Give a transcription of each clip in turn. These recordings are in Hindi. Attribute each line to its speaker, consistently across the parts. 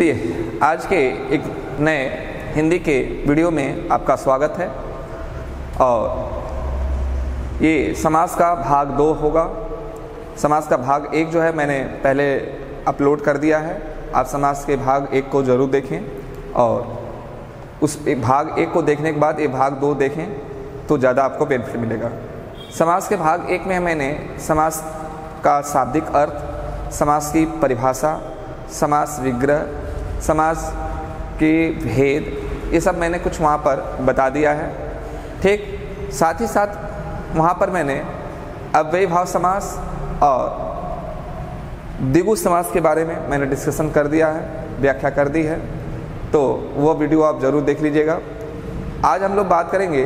Speaker 1: चलिए आज के एक नए हिंदी के वीडियो में आपका स्वागत है। और ये समास का भाग 2 होगा। समास का भाग 1 जो है मैंने पहले अपलोड कर दिया है। आप समास के भाग 1 को ज़रूर देखें और उस भाग 1 को देखने के बाद ये भाग 2 देखें तो ज़्यादा आपको बेनिफिट मिलेगा। समास के भाग 1 में मैंने समास का शाब्दिक अर्थ, समास की परिभाषा, समास विग्रह, समास के भेद, ये सब मैंने कुछ वहाँ पर बता दिया है। ठीक, साथ ही साथ वहाँ पर मैंने अव्ययी भाव समास और द्विगु समास के बारे में मैंने डिस्कशन कर दिया है, व्याख्या कर दी है, तो वो वीडियो आप ज़रूर देख लीजिएगा। आज हम लोग बात करेंगे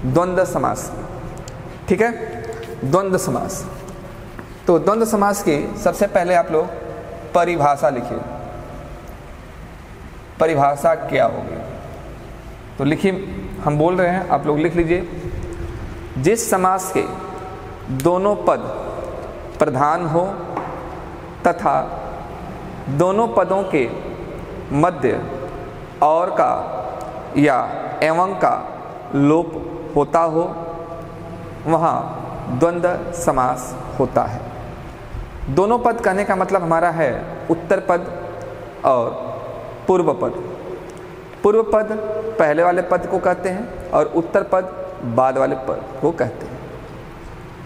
Speaker 1: द्वंद्व समास। ठीक है, द्वंद्व समास। तो द्वंद्व समास की सबसे पहले आप लोग परिभाषा लिखिए। परिभाषा क्या होगी तो लिखिए, हम बोल रहे हैं, आप लोग लिख लीजिए। जिस समास के दोनों पद प्रधान हो तथा दोनों पदों के मध्य और का या एवं का लोप होता हो, वहाँ द्वंद्व समास होता है। दोनों पद कहने का मतलब हमारा है उत्तर पद और पूर्व पद। पूर्व पद पहले वाले पद को कहते हैं और उत्तर पद बाद वाले पद को कहते हैं।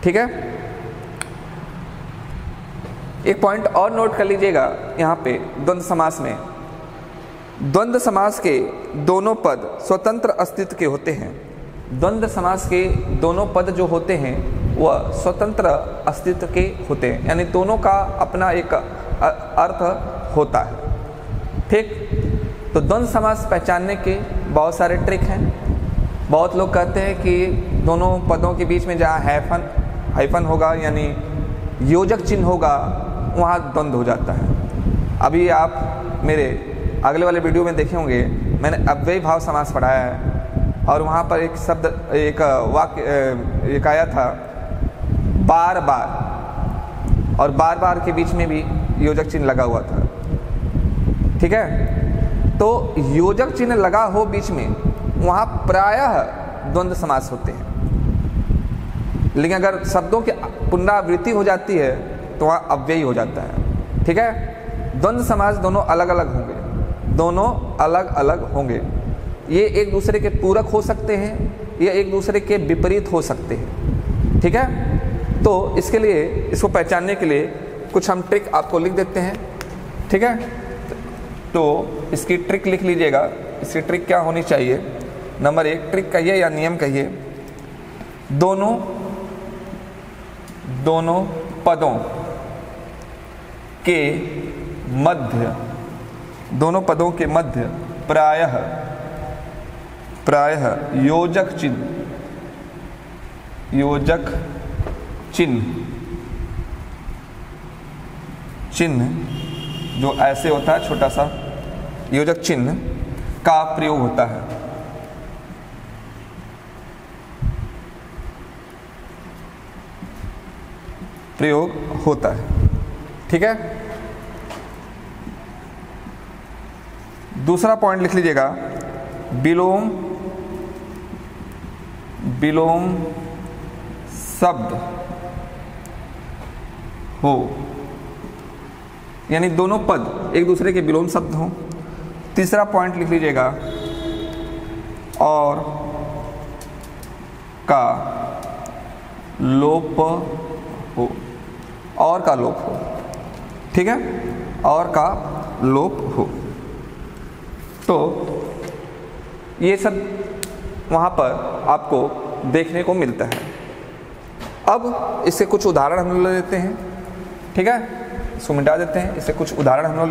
Speaker 1: ठीक है, एक पॉइंट और नोट कर लीजिएगा यहाँ पे द्वंद्व समास में। द्वंद्व समास के दोनों पद स्वतंत्र अस्तित्व के होते हैं। द्वंद्व समास के दोनों पद जो होते हैं वह स्वतंत्र अस्तित्व के होते हैं, यानी दोनों का अपना एक अर्थ होता है। ठीक, तो द्वंद्व समास पहचानने के बहुत सारे ट्रिक हैं। बहुत लोग कहते हैं कि दोनों पदों के बीच में जहाँ हाइफन होगा यानी योजक चिन्ह होगा, वहाँ द्वंद्व हो जाता है। अभी आप मेरे अगले वाले वीडियो में देखे होंगे, मैंने अव्ययी भाव समास पढ़ाया है और वहाँ पर एक शब्द, एक वाक्य एक आया था बार बार, और बार बार के बीच में भी योजक चिन्ह लगा हुआ था। ठीक है, तो योजक चिन्ह लगा हो बीच में, वहाँ प्रायः द्वंद्व समास होते हैं। लेकिन अगर शब्दों की पुनरावृत्ति हो जाती है तो वहाँ अव्ययी हो जाता है। ठीक है, द्वंद्व समास दोनों अलग अलग होंगे, दोनों अलग अलग होंगे। ये एक दूसरे के पूरक हो सकते हैं या एक दूसरे के विपरीत हो सकते हैं। ठीक है, तो इसके लिए, इसको पहचानने के लिए कुछ हम ट्रिक आपको लिख देते हैं। ठीक है, तो इसकी ट्रिक लिख लीजिएगा। इसकी ट्रिक क्या होनी चाहिए? नंबर 1 ट्रिक कहिए या नियम कहिए, दोनों पदों के मध्य, दोनों पदों के मध्य प्रायः योजक चिन्ह जो ऐसे होता है, छोटा सा योजक चिन्ह का प्रयोग होता है। ठीक है, दूसरा पॉइंट लिख लीजिएगा, विलोम शब्द हो, यानी दोनों पद एक दूसरे के विलोम शब्द हों। तीसरा पॉइंट लिख लीजिएगा, और का लोप हो, और का लोप हो। ठीक है, और का लोप हो। तो ये सब वहाँ पर आपको देखने को मिलता है। अब इससे कुछ उदाहरण हम लोग ले लेते हैं। ठीक है, इसको मिटा देते हैं, इससे कुछ उदाहरण हम लोग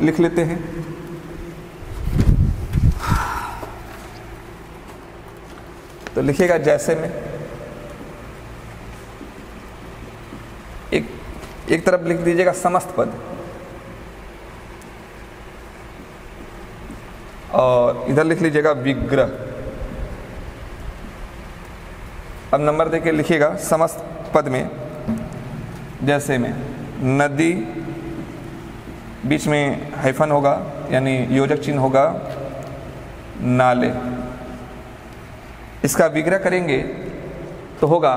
Speaker 1: लिख लेते हैं। तो लिखिएगा, जैसे में एक तरफ लिख दीजिएगा समस्त पद, और इधर लिख लीजिएगा विग्रह। अब नंबर देके लिखिएगा समस्त पद में, जैसे में नदी बीच में हाइफन होगा यानी योजक चिन्ह होगा नाले। इसका विग्रह करेंगे तो होगा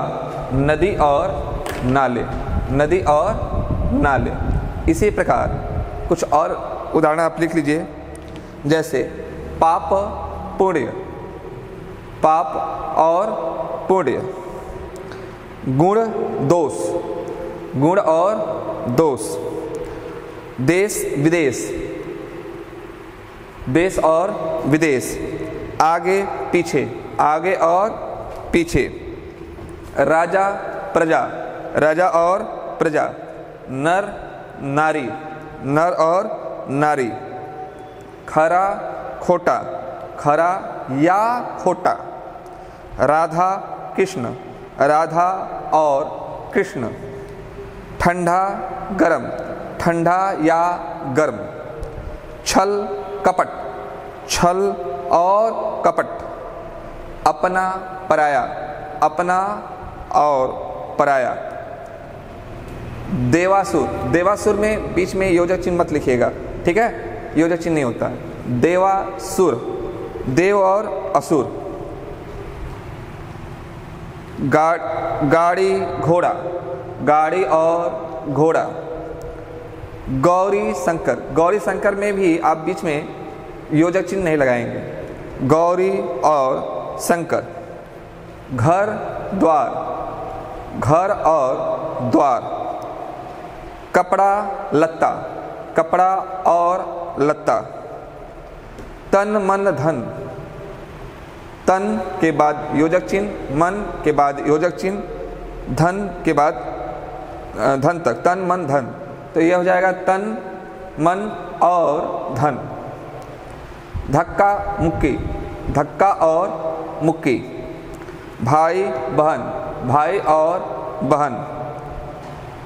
Speaker 1: नदी और नाले, नदी और नाले। इसी प्रकार कुछ और उदाहरण आप लिख लीजिए, जैसे पाप पुण्य, पाप और पुण्य, गुण दोष, गुण और दोष, देश विदेश, देश और विदेश, आगे पीछे, आगे और पीछे, राजा प्रजा, राजा और प्रजा, नर नारी, नर और नारी, खरा खोटा, खरा या खोटा, राधा कृष्ण, राधा और कृष्ण, ठंडा गरम, ठंडा या गर्म, छल कपट, छल और कपट, अपना पराया, अपना और पराया, देवासुर, देवासुर में बीच में योजक चिन्ह मत लिखिएगा, ठीक है, योजक चिन्ह नहीं होता। देवासुर, देव और असुर, गाड़ी घोड़ा, गाड़ी और घोड़ा, गौरी शंकर, गौरी शंकर में भी आप बीच में योजक चिन्ह नहीं लगाएंगे, गौरी और शंकर, घर द्वार, घर और द्वार, कपड़ा लत्ता, कपड़ा और लत्ता, तन मन धन, तन के बाद योजक चिन्ह, मन के बाद योजक चिन्ह, धन के बाद धन तक, तन मन धन, तो यह हो जाएगा तन मन और धन। धक्का मुक्की, धक्का और मुक्की, भाई बहन, भाई और बहन,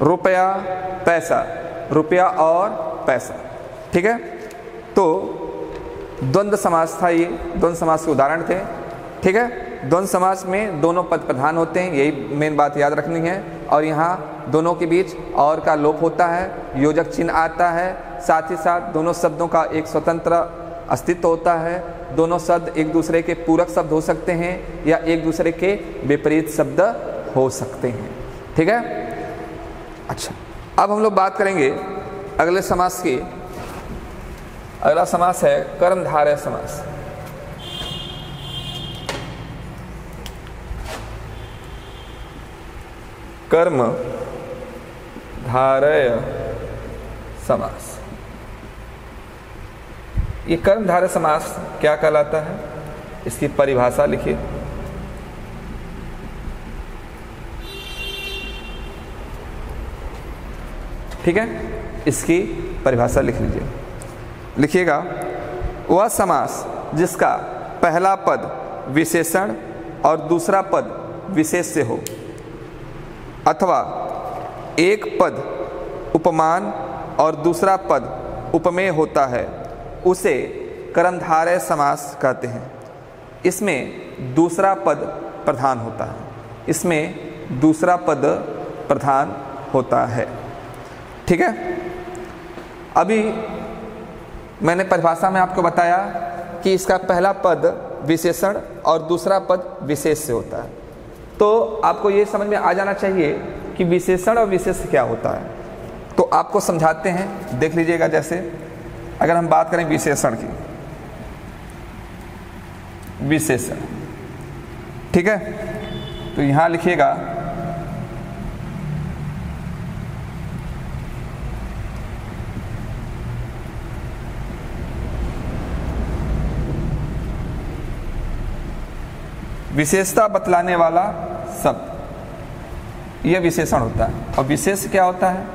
Speaker 1: रुपया पैसा, रुपया और पैसा, ठीक है। तो द्वंद्व समास था, ये द्वंद्व समास के उदाहरण थे, ठीक है। द्वंद्व समास में दोनों पद प्रधान होते हैं, यही मेन बात याद रखनी है। और यहाँ दोनों के बीच और का लोप होता है, योजक चिन्ह आता है, साथ ही साथ दोनों शब्दों का एक स्वतंत्र अस्तित्व होता है। दोनों शब्द एक दूसरे के पूरक शब्द हो सकते हैं या एक दूसरे के विपरीत शब्द हो सकते हैं, ठीक है। अच्छा, अब हम लोग बात करेंगे अगले समास की। अगला समास है कर्मधारय समास। कर्म धारय समास। ये कर्मधारय समास क्या कहलाता है, इसकी परिभाषा लिखिए। ठीक है, इसकी परिभाषा लिख लीजिए। लिखिएगा, वह समास जिसका पहला पद विशेषण और दूसरा पद विशेष से हो, अथवा एक पद उपमान और दूसरा पद उपमेय होता है, उसे कर्मधारय समास कहते हैं। इसमें दूसरा पद प्रधान होता है, इसमें दूसरा पद प्रधान होता है, ठीक है। अभी मैंने परिभाषा में आपको बताया कि इसका पहला पद विशेषण और दूसरा पद विशेष से होता है। तो आपको ये समझ में आ जाना चाहिए कि विशेषण और विशेष क्या होता है। तो आपको समझाते हैं, देख लीजिएगा। जैसे अगर हम बात करें विशेषण की, विशेषण, ठीक है, तो यहां लिखिएगा विशेषता बतलाने वाला शब्द, यह विशेषण होता है। और विशेष क्या होता है,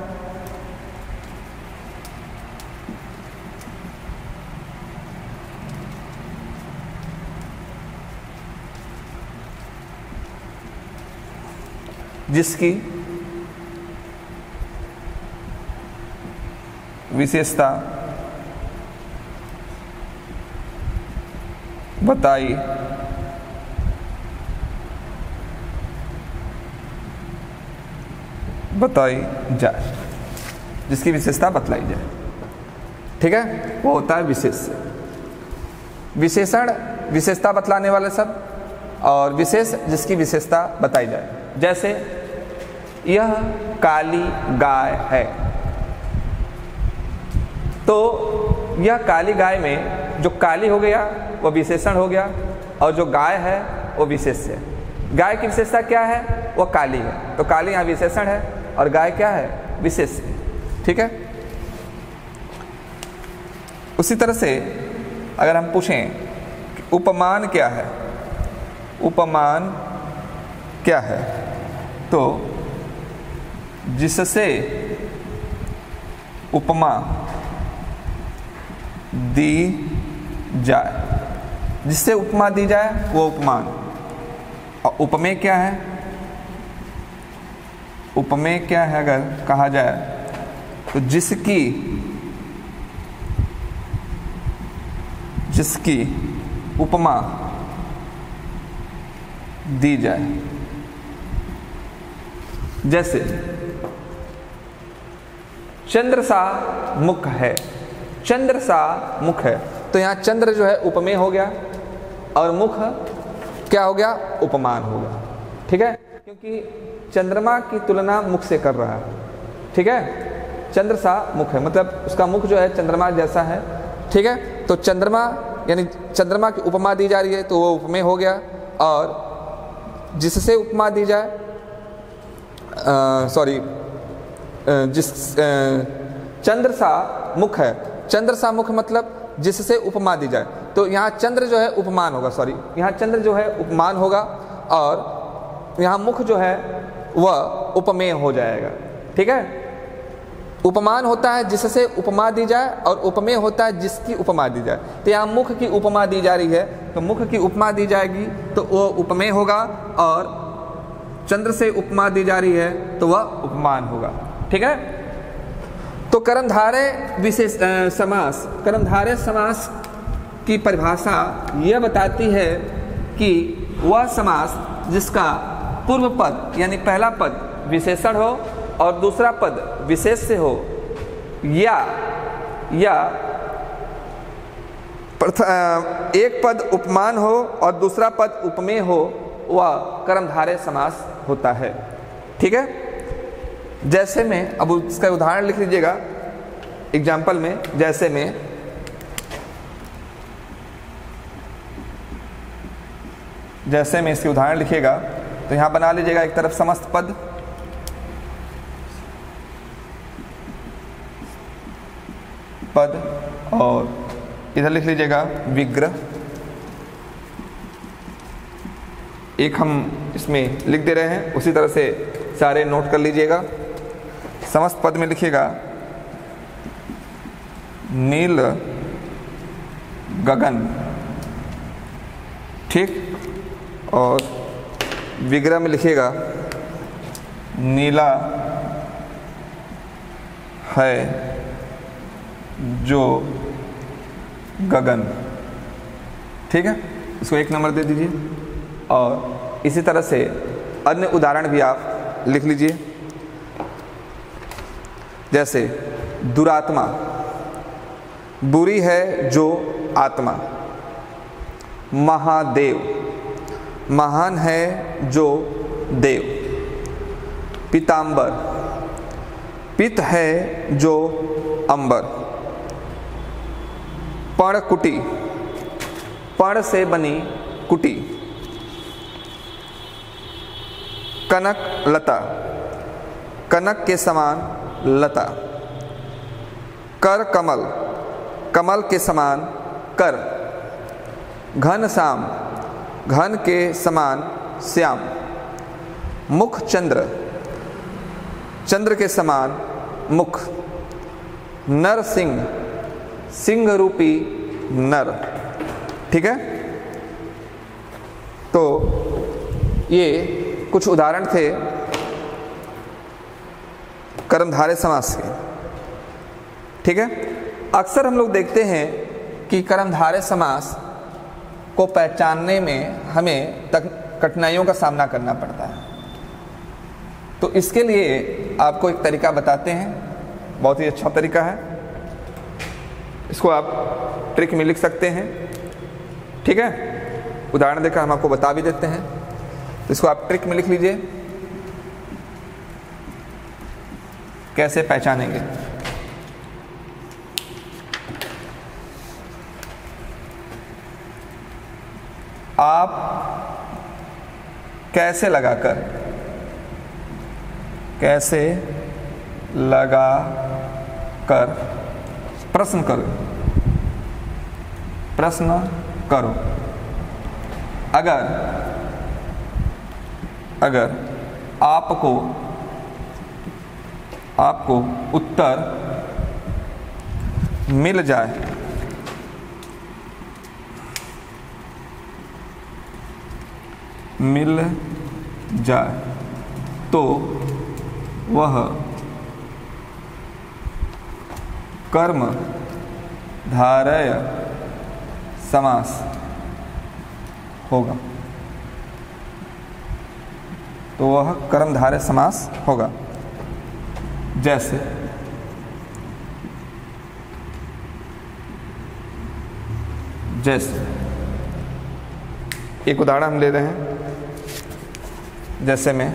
Speaker 1: जिसकी विशेषता बताई जाए, जिसकी विशेषता बतलाई जाए। ठीक है, वो होता है विशेष्य। विशेषण विशेषता बतलाने वाले शब्द, और विशेष जिसकी विशेषता बताई जाए। जैसे यह काली गाय है, तो यह काली गाय में जो काली हो गया वो विशेषण हो गया, और जो गाय है वो विशेष्य है। गाय की विशेषता क्या है? वो काली है, तो काली यहाँ विशेषण है, और गाय क्या है? विशेष्य। ठीक है। उसी तरह से अगर हम पूछें कि उपमान क्या है, उपमान क्या है, तो जिससे उपमा दी जाए, जिससे उपमा दी जाए वो उपमान। और उपमेय क्या है? उपमेय क्या है अगर कहा जाए तो जिसकी उपमा दी जाए। जैसे चंद्र सा मुख है, चंद्र सा मुख है, तो यहाँ चंद्र जो है उपमेय हो गया, और मुख क्या हो गया? उपमान हो गया। ठीक है, क्योंकि चंद्रमा की तुलना मुख से कर रहा है। ठीक है, चंद्र सा मुख है, मतलब उसका मुख जो है चंद्रमा जैसा है। ठीक है, तो चंद्रमा यानी चंद्रमा की उपमा दी जा रही है, तो वो उपमेय हो गया। और जिससे उपमा दी जाए, चंद्र सा मुख है, चंद्र सा मुख मतलब जिससे उपमा दी जाए, तो यहाँ चंद्र जो है उपमान होगा, यहाँ चंद्र जो है उपमान होगा, और यहाँ मुख जो है वह उपमेय हो जाएगा। ठीक है, उपमान होता है जिससे उपमा दी जाए, और उपमेय होता है जिसकी उपमा दी जाए। तो यहाँ मुख की उपमा दी जा रही है, तो मुख की उपमा दी जाएगी तो वो उपमेय होगा, और चंद्र से उपमा दी जा रही है तो वह उपमान होगा। ठीक है, तो कर्मधारय विशेष समास, कर्मधारय समास की परिभाषा यह बताती है कि वह समास जिसका पूर्व पद यानी पहला पद विशेषण हो और दूसरा पद विशेष्य हो, या एक पद उपमान हो और दूसरा पद उपमेय हो, वह कर्मधारय समास होता है। ठीक है, जैसे में अब इसका उदाहरण लिख लीजिएगा एग्जाम्पल में। जैसे में इसके उदाहरण लिखिएगा तो यहाँ बना लीजिएगा एक तरफ समस्त पद, और इधर लिख लीजिएगा विग्रह। एक हम इसमें लिख दे रहे हैं, उसी तरह से सारे नोट कर लीजिएगा। समस्त पद में लिखिएगा नील गगन। ठीक, और विग्रह में लिखिएगा नीला है जो गगन। ठीक है, इसको 1 नंबर दे दीजिए। और इसी तरह से अन्य उदाहरण भी आप लिख लीजिए। जैसे दुरात्मा, बुरी है जो आत्मा। महादेव, महान है जो देव। पीतांबर, पित है जो अंबर। पर्णकुटी, पर्ण से बनी कुटी। कनक लता, कनक के समान लता। कर कमल, कमल के समान कर। घन श्याम, घन के समान श्याम। मुख चंद्र, चंद्र के समान मुख। नर सिंह, सिंह रूपी नर। ठीक है, तो ये कुछ उदाहरण थे कर्मधारय समास के। ठीक है, अक्सर हम लोग देखते हैं कि कर्मधारय समास को पहचानने में हमें कठिनाइयों का सामना करना पड़ता है। तो इसके लिए आपको एक तरीका बताते हैं, बहुत ही अच्छा तरीका है। इसको आप ट्रिक में लिख सकते हैं, ठीक है। उदाहरण देकर हम आपको बता भी देते हैं, तो इसको आप ट्रिक में लिख लीजिए, कैसे पहचानेंगे। आप कैसे लगाकर प्रश्न करो। अगर आपको उत्तर मिल जाए तो वह कर्मधारय समास होगा। जैसे एक उदाहरण हम ले रहे हैं, जैसे में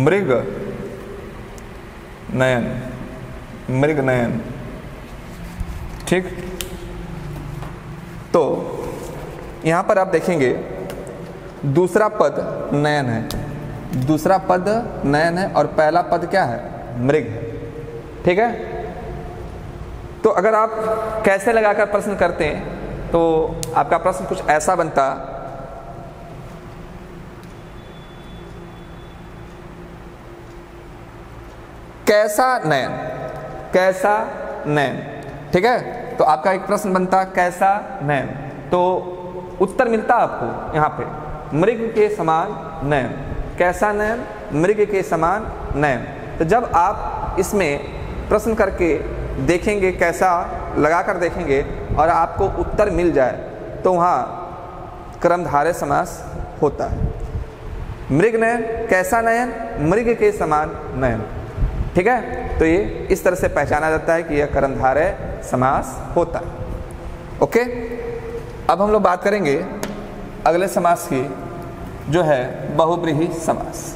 Speaker 1: मृग नयन, ठीक। तो यहां पर आप देखेंगे दूसरा पद नयन है और पहला पद क्या है? मृग है, ठीक है। तो अगर आप कैसे लगाकर प्रश्न करते हैं तो आपका प्रश्न कुछ ऐसा बनता, कैसा नयन, ठीक है। तो आपका एक प्रश्न बनता कैसा नयन, तो उत्तर मिलता आपको यहाँ पे मृग के समान नयन, कैसा नयन, मृग के समान नयन। तो जब आप इसमें प्रश्न करके देखेंगे, कैसा लगाकर देखेंगे और आपको उत्तर मिल जाए तो वहाँ कर्मधारय समास होता है। मृग नयन, कैसा नयन, मृग के समान नयन, ठीक है। तो ये इस तरह से पहचाना जाता है कि यह कर्मधारय समास होता है। ओके, अब हम लोग बात करेंगे अगले समास की, जो है बहुब्रीहि समास,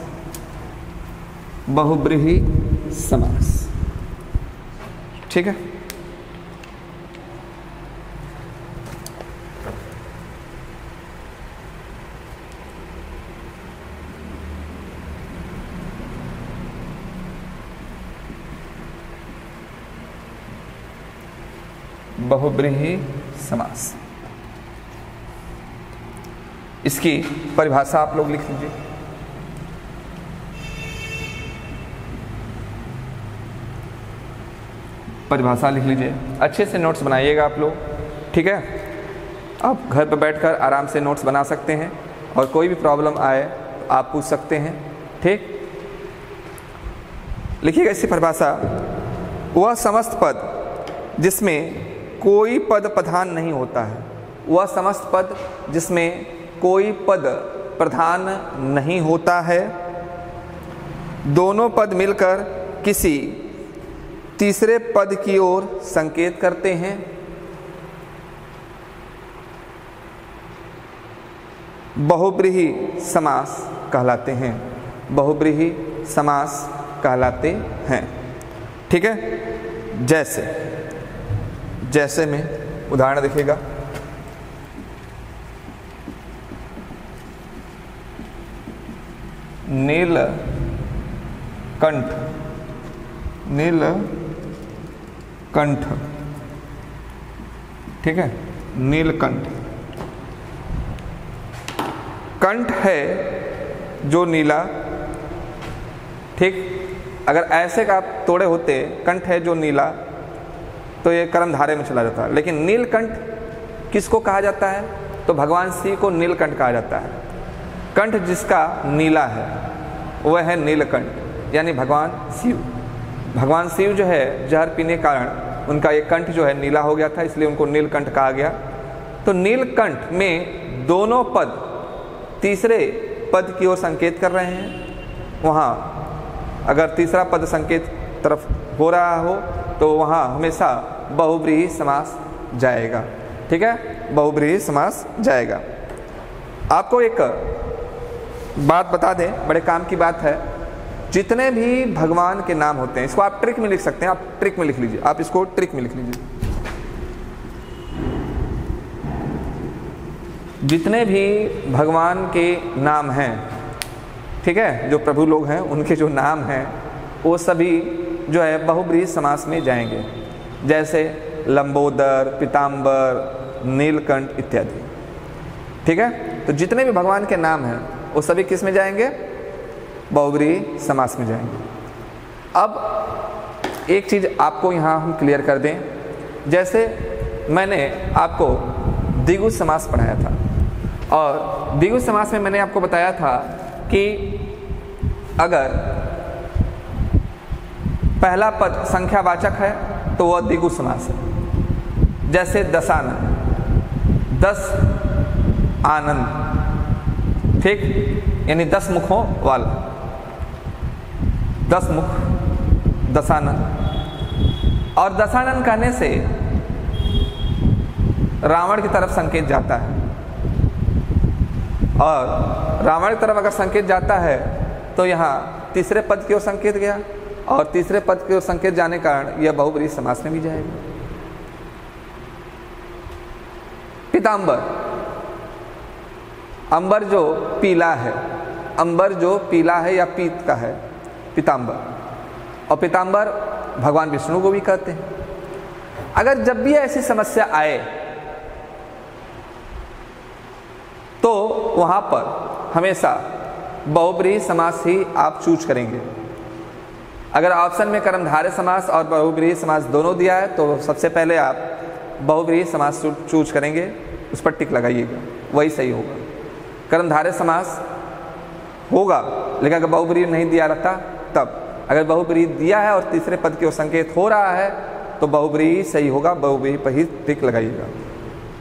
Speaker 1: ठीक है। बहुब्रीहि समास, इसकी परिभाषा आप लोग लिख लीजिए। परिभाषा लिख लीजिए, अच्छे से नोट्स बनाइएगा आप लोग, ठीक है। आप घर पर बैठकर आराम से नोट्स बना सकते हैं और कोई भी प्रॉब्लम आए तो आप पूछ सकते हैं, ठीक। लिखिएगा इसकी परिभाषा, वह समस्त पद जिसमें कोई पद प्रधान नहीं होता है, वह समस्त पद जिसमें कोई पद प्रधान नहीं होता है, दोनों पद मिलकर किसी तीसरे पद की ओर संकेत करते हैं, बहुब्रीहि समास कहलाते हैं, बहुब्रीहि समास कहलाते हैं, ठीक है। जैसे में उदाहरण देखिएगा, नीलकंठ, ठीक है। नीलकंठ, कंठ है जो नीला, ठीक। अगर ऐसे का आप तोड़े होते कंठ है जो नीला तो ये कर्मधारय में चला जाता है, लेकिन नीलकंठ किसको कहा जाता है? तो भगवान शिव को नीलकंठ कहा जाता है। कंठ जिसका नीला है वह है नीलकंठ, यानी भगवान शिव। भगवान शिव जो है जहर पीने के कारण उनका ये कंठ जो है नीला हो गया था, इसलिए उनको नीलकंठ कहा गया। तो नीलकंठ में दोनों पद तीसरे पद की ओर संकेत कर रहे हैं। वहाँ अगर तीसरा पद संकेत तरफ हो रहा हो तो वहाँ हमेशा बहुब्रीहि समास जाएगा। ठीक है, बहुब्रीहि समास जाएगा। आपको एक बात बता दें, बड़े काम की बात है, जितने भी भगवान के नाम होते हैं, इसको आप ट्रिक में लिख सकते हैं, आप ट्रिक में लिख लीजिए, आप इसको ट्रिक में लिख लीजिए। जितने भी भगवान के नाम हैं, ठीक है, जो प्रभु लोग हैं उनके जो नाम हैं वो सभी जो है बहुब्रीहि समास में जाएंगे, जैसे लंबोदर, पीताम्बर, नीलकंठ इत्यादि। ठीक है, तो जितने भी भगवान के नाम हैं वो सभी किस में जाएंगे? बहुब्रीहि समास में जाएंगे। अब एक चीज़ आपको यहाँ हम क्लियर कर दें, जैसे मैंने आपको द्विगु समास पढ़ाया था, और द्विगु समास में मैंने आपको बताया था कि अगर पहला पद संख्यावाचक है तो वह द्विगु समास है। जैसे दशानन, 10 आनंद, ठीक, यानी 10 मुखों वाला, 10 मुख, दशानन। और दशानन कहने से रावण की तरफ संकेत जाता है, और रावण की तरफ अगर संकेत जाता है तो यहाँ तीसरे पद की ओर संकेत गया, और तीसरे पद की ओर संकेत जाने के कारण यह बहुब्रीहि समास में भी जाएगा। पीताम्बर, अंबर जो पीला है, अंबर जो पीला है या पीत का है, पीताम्बर। और पीताम्बर भगवान विष्णु को भी कहते हैं। अगर जब भी ऐसी समस्या आए तो वहाँ पर हमेशा बहुब्रीहि समास ही आप चूज करेंगे। अगर ऑप्शन में कर्मधारय समास और बहुब्रीहि समास दोनों दिया है तो सबसे पहले आप बहुब्रीहि समास चूज करेंगे, उस पर टिक लगाइएगा, वही सही होगा। कर्मधारय समास होगा, लेकिन अगर बहुब्रीहि नहीं दिया रहता तब, अगर बहुब्रीहि दिया है और तीसरे पद की ओर संकेत हो रहा है तो बहुब्रीहि सही होगा, बहुब्रीहि पर ही टिक लगाइएगा।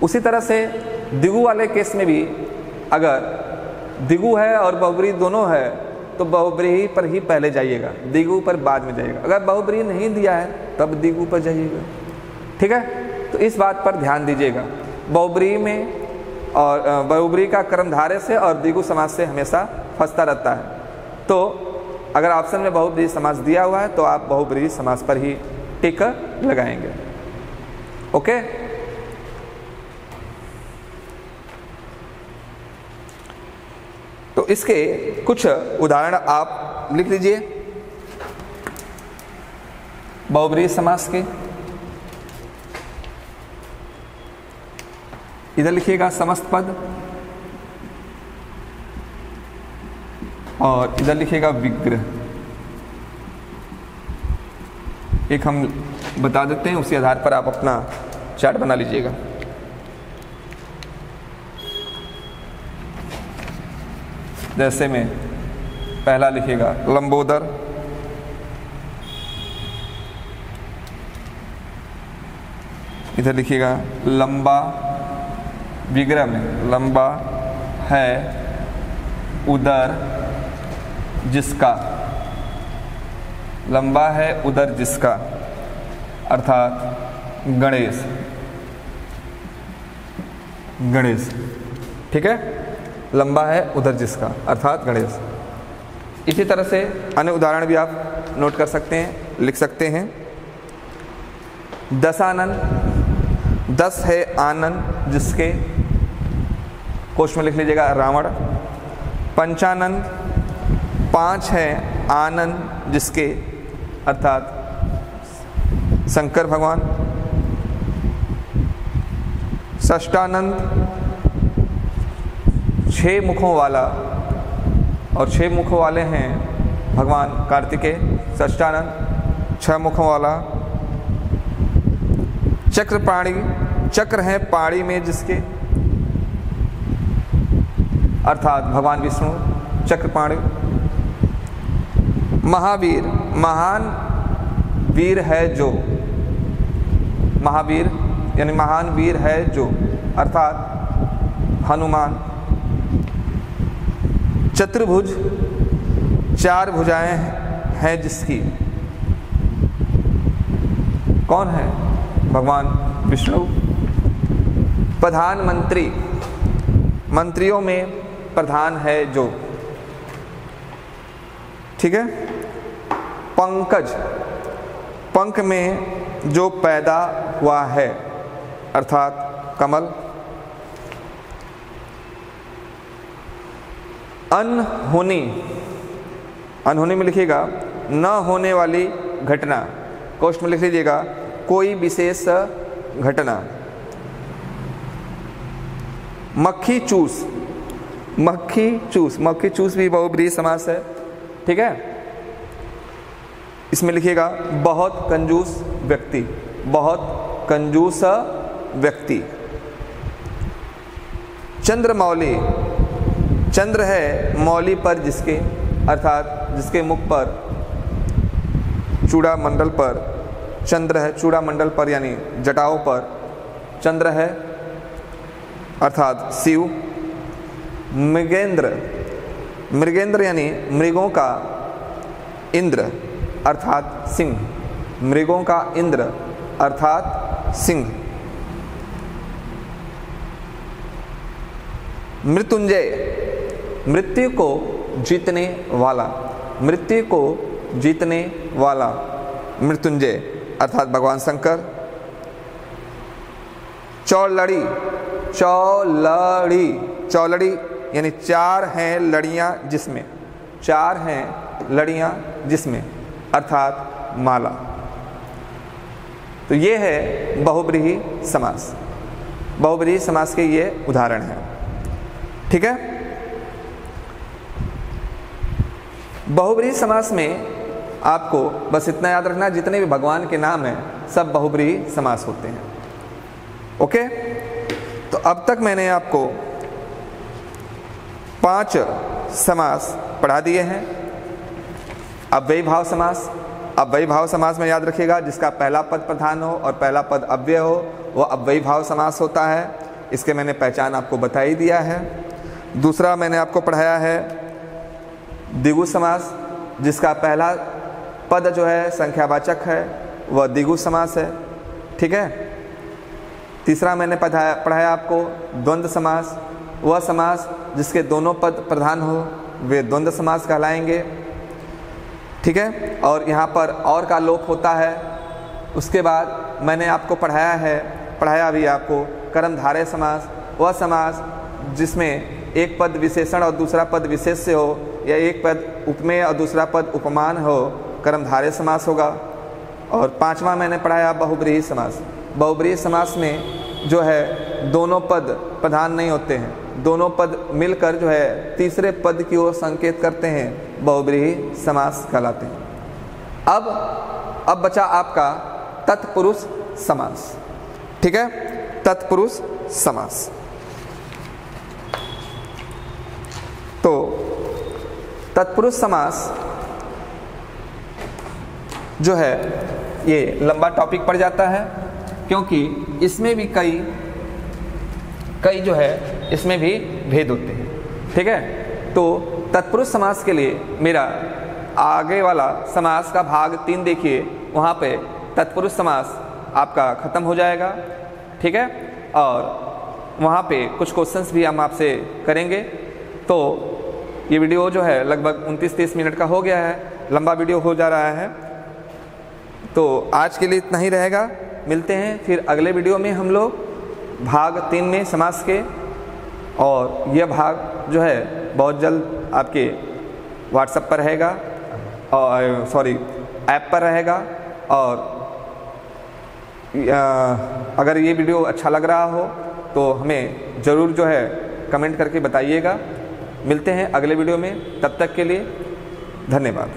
Speaker 1: उसी तरह से द्विगु वाले केस में भी अगर द्विगु है और बहुब्रीहि दोनों है तो बहुब्रीहि पर ही पहले जाइएगा, द्विगु पर बाद में जाइएगा। अगर बहुब्रीहि नहीं दिया है तब द्विगु पर जाइएगा। ठीक है, तो इस बात पर ध्यान दीजिएगा। बहुब्रीहि में और बहुब्रीहि का कर्मधारय से और द्विगु समास से हमेशा फंसता रहता है। तो अगर ऑप्शन में बहुब्रीहि समास दिया हुआ है तो आप बहुब्रीहि समास पर ही टिक लगाएंगे। ओके, तो इसके कुछ उदाहरण आप लिख लीजिए बहुब्रीहि समास के। इधर लिखिएगा समस्त पद, और इधर लिखिएगा विग्रह। एक हम बता देते हैं, उसी आधार पर आप अपना चार्ट बना लीजिएगा। जैसे में पहला लिखिएगा लंबोदर, इधर लिखिएगा लंबा, विग्रह में लंबा है उदर जिसका, लंबा है उदर जिसका, अर्थात गणेश, गणेश। ठीक है, लंबा है उधर जिसका अर्थात गणेश। इसी तरह से अन्य उदाहरण भी आप नोट कर सकते हैं, लिख सकते हैं। दशानन, 10 है आनंद जिसके, कोश में लिख लीजिएगा रावण। पंचानन, 5 है आनंद जिसके, अर्थात शंकर भगवान। षष्ठानंद, 6 मुखों वाला, और 6 मुखों वाले हैं भगवान कार्तिकेय। षष्ठानंद 6 मुखों वाला। चक्रपाणी, चक्र है पाणी में जिसके, अर्थात भगवान विष्णु चक्रपाणी। महावीर, महान वीर है जो, महावीर यानी महान वीर है जो, अर्थात हनुमान। चतुर्भुज, 4 भुजाएं हैं जिसकी, कौन है? भगवान विष्णु। प्रधानमंत्री, मंत्रियों में प्रधान है जो, ठीक है। पंकज, पंख में जो पैदा हुआ है अर्थात कमल। अनहोनी, अनहोनी में लिखिएगा न होने वाली घटना, कोष्ठ में लिख लीजिएगा कोई विशेष घटना। मक्खी चूस, मक्खी चूस, मक्खी चूस भी बहुब्रीहि समास है, ठीक है। इसमें लिखिएगा बहुत कंजूस व्यक्ति, बहुत कंजूस व्यक्ति। चंद्रमौली, चंद्र है मौली पर जिसके, अर्थात जिसके मुख पर चूड़ा मंडल पर चंद्र है, चूड़ा मंडल पर यानी जटाओं पर चंद्र है अर्थात शिव। मृगेंद्र, मृगेंद्र यानी मृगों का इंद्र अर्थात सिंह, मृगों का इंद्र अर्थात सिंह। मृत्युंजय, मृत्यु को जीतने वाला, मृत्यु को जीतने वाला मृत्युंजय अर्थात भगवान शंकर। चौलड़ी, चौलड़ी, चौलड़ी यानी चार हैं लड़ियां जिसमें, चार हैं लड़ियां जिसमें अर्थात माला। तो ये है बहुब्रीहि समास, बहुब्रीहि समास के ये उदाहरण हैं, ठीक है। बहुब्रीहि समास में आपको बस इतना याद रखना, जितने भी भगवान के नाम हैं सब बहुब्रीहि समास होते हैं, ओके। तो अब तक मैंने आपको 5 समास पढ़ा दिए हैं। अव्ययी भाव समास, अव्ययी भाव समास में याद रखिएगा जिसका पहला पद प्रधान हो और पहला पद अव्यय हो वो अव्ययी भाव समास होता है। इसके मैंने पहचान आपको बता ही दिया है। दूसरा मैंने आपको पढ़ाया है द्विगु समास, जिसका पहला पद जो है संख्यावाचक है वह द्विगु समास है, ठीक है। तीसरा मैंने पढ़ाया आपको द्वंद्व समास, वह समास जिसके दोनों पद प्रधान हो वे द्वंद्व समास कहलाएंगे, ठीक है। और यहाँ पर और का लोप होता है। उसके बाद मैंने आपको पढ़ाया भी आपको कर्मधारय समास, वह समास जिसमें एक पद विशेषण और दूसरा पद विशेष से हो या एक पद उपमेय और दूसरा पद उपमान हो, कर्मधारय समास होगा। और पांचवा मैंने पढ़ाया बहुब्रीहि समास। बहुब्रीहि समास में जो है दोनों पद प्रधान नहीं होते हैं, दोनों पद मिलकर जो है तीसरे पद की ओर संकेत करते हैं, बहुब्रीहि समास कहलाते हैं। अब बचा आपका तत्पुरुष समास, ठीक है। तत्पुरुष समास, तो तत्पुरुष समास जो है ये लंबा टॉपिक पड़ जाता है, क्योंकि इसमें भी कई जो है इसमें भी भेद होते हैं, ठीक है। तो तत्पुरुष समास के लिए मेरा आगे वाला समास का भाग 3 देखिए, वहाँ पे तत्पुरुष समास आपका ख़त्म हो जाएगा, ठीक है। और वहाँ पे कुछ क्वेश्चंस भी हम आपसे करेंगे। तो ये वीडियो जो है लगभग 29-30 मिनट का हो गया है, लंबा वीडियो हो जा रहा है। तो आज के लिए इतना ही रहेगा, मिलते हैं फिर अगले वीडियो में हम लोग भाग 3 में समास के, और यह भाग जो है बहुत जल्द आपके व्हाट्सएप पर रहेगा और ऐप पर रहेगा। और अगर ये वीडियो अच्छा लग रहा हो तो हमें ज़रूर जो है कमेंट करके बताइएगा। मिलते हैं अगले वीडियो में, तब तक के लिए धन्यवाद।